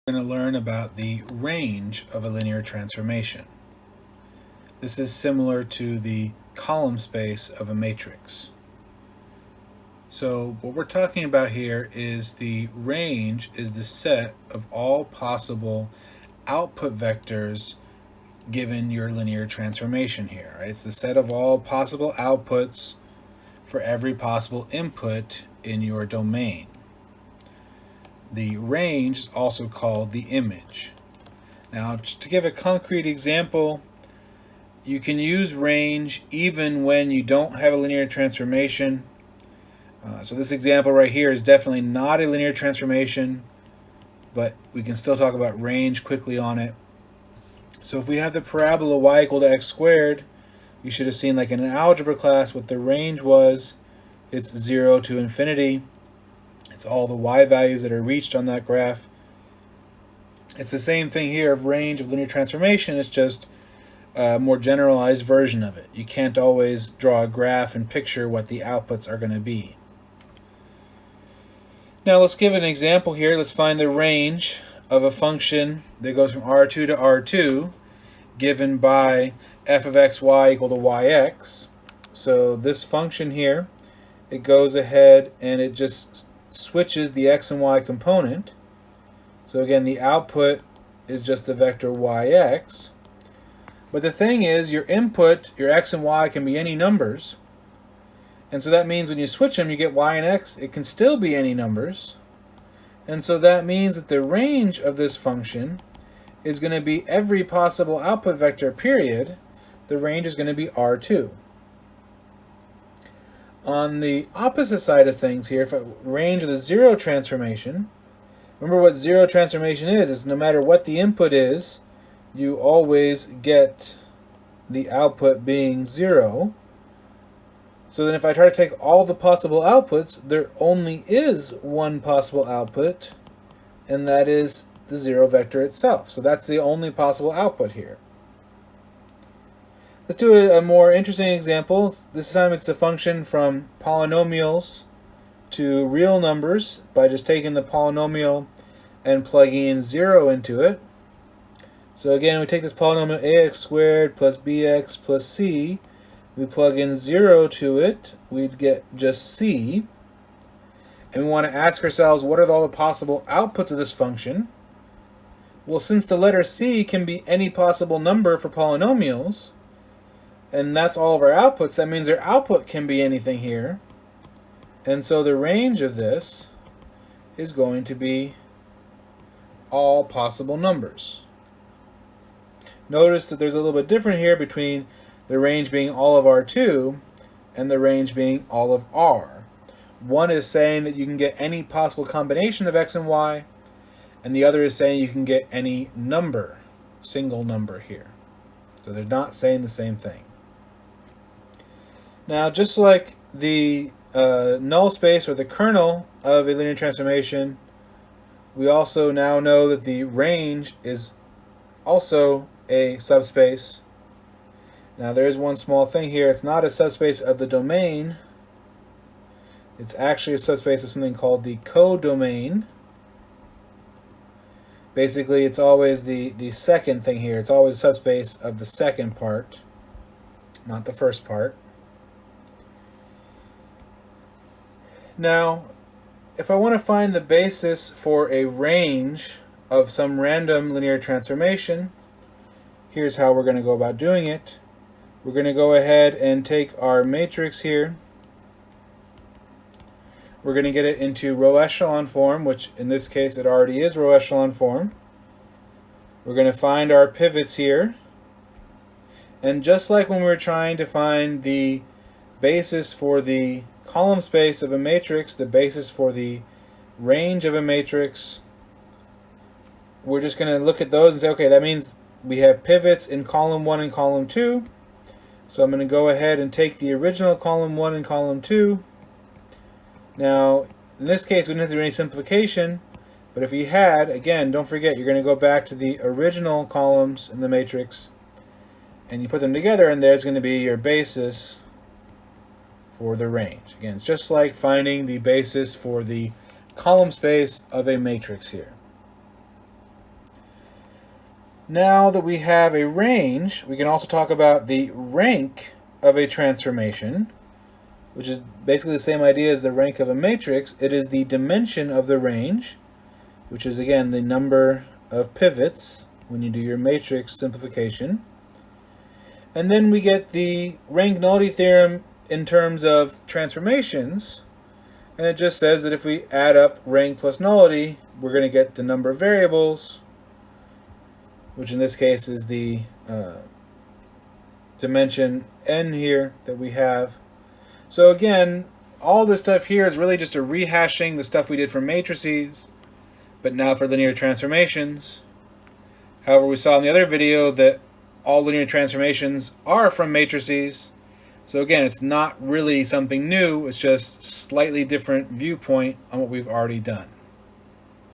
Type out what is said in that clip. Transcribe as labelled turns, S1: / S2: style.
S1: We're going to learn about the range of a linear transformation. This is similar to the column space of a matrix. So what we're talking about here is the range is the set of all possible output vectors given your linear transformation here. Right? It's the set of all possible outputs for every possible input in your domain. The range is also called the image. Now, just to give a concrete example, you can use range even when you don't have a linear transformation. So this example right here is definitely not a linear transformation, but we can still talk about range quickly on it. So if we have the parabola y equal to x squared, you should have seen like in an algebra class what the range was. It's 0 to infinity. It's all the y values that are reached on that graph. It's the same thing here of range of linear transformation. It's just a more generalized version of it. You can't always draw a graph and picture what the outputs are going to be. Now let's give an example here. Let's find the range of a function that goes from R2 to R2 given by f of xy equal to yx. So this function here, it goes ahead and it just switches the x and y component. So again, the output is just the vector yx. But the thing is, your input, your x and y, can be any numbers. And so that means when you switch them, you get y and x. It can still be any numbers. And so that means that the range of this function is going to be every possible output vector, period. The range is going to be R2. On the opposite side of things here, if a range of the zero transformation, remember what zero transformation is. It's no matter what the input is, you always get the output being 0. So then if I try to take all the possible outputs, there only is one possible output, and that is the 0 vector itself. So that's the only possible output here. Let's do a more interesting example. This time it's a function from polynomials to real numbers by just taking the polynomial and plugging in 0 into it. So again, we take this polynomial ax squared plus bx plus c. We plug in 0 to it. We'd get just c. And we want to ask ourselves, what are all the possible outputs of this function? Well, since the letter c can be any possible number for polynomials, and that's all of our outputs, that means our output can be anything here. And so the range of this is going to be all possible numbers. Notice that there's a little bit different here between the range being all of R2 and the range being all of R. One is saying that you can get any possible combination of x and y, and the other is saying you can get any number, single number here. So they're not saying the same thing. Now, just like the null space or the kernel of a linear transformation, we also now know that the range is also a subspace. Now there is one small thing here. It's not a subspace of the domain. It's actually a subspace of something called the codomain. Basically, it's always the second thing here. It's always a subspace of the second part, not the first part. Now, if I want to find the basis for a range of some random linear transformation, here's how we're going to go about doing it. We're going to go ahead and take our matrix here. We're going to get it into row echelon form, which in this case it already is row echelon form. We're going to find our pivots here. And just like when we were trying to find the basis for the column space of a matrix, the basis for the range of a matrix, we're just going to look at those and say, okay, that means we have pivots in column 1 and column 2. So I'm going to go ahead and take the original column 1 and column 2. Now, in this case, we didn't have to do any simplification, but if you had, again, don't forget, you're going to go back to the original columns in the matrix, and you put them together, and there's going to be your basis for the range. Again, it's just like finding the basis for the column space of a matrix here. Now that we have a range, we can also talk about the rank of a transformation, which is basically the same idea as the rank of a matrix. It is the dimension of the range, which is again the number of pivots when you do your matrix simplification. And then we get the rank nullity theorem in terms of transformations, and it just says that if we add up rank plus nullity, we're going to get the number of variables, which in this case is the dimension n here that we have. So again, all this stuff here is really just a rehashing the stuff we did for matrices, but now for linear transformations. However, we saw in the other video that all linear transformations are from matrices. So again, it's not really something new, it's just slightly different viewpoint on what we've already done.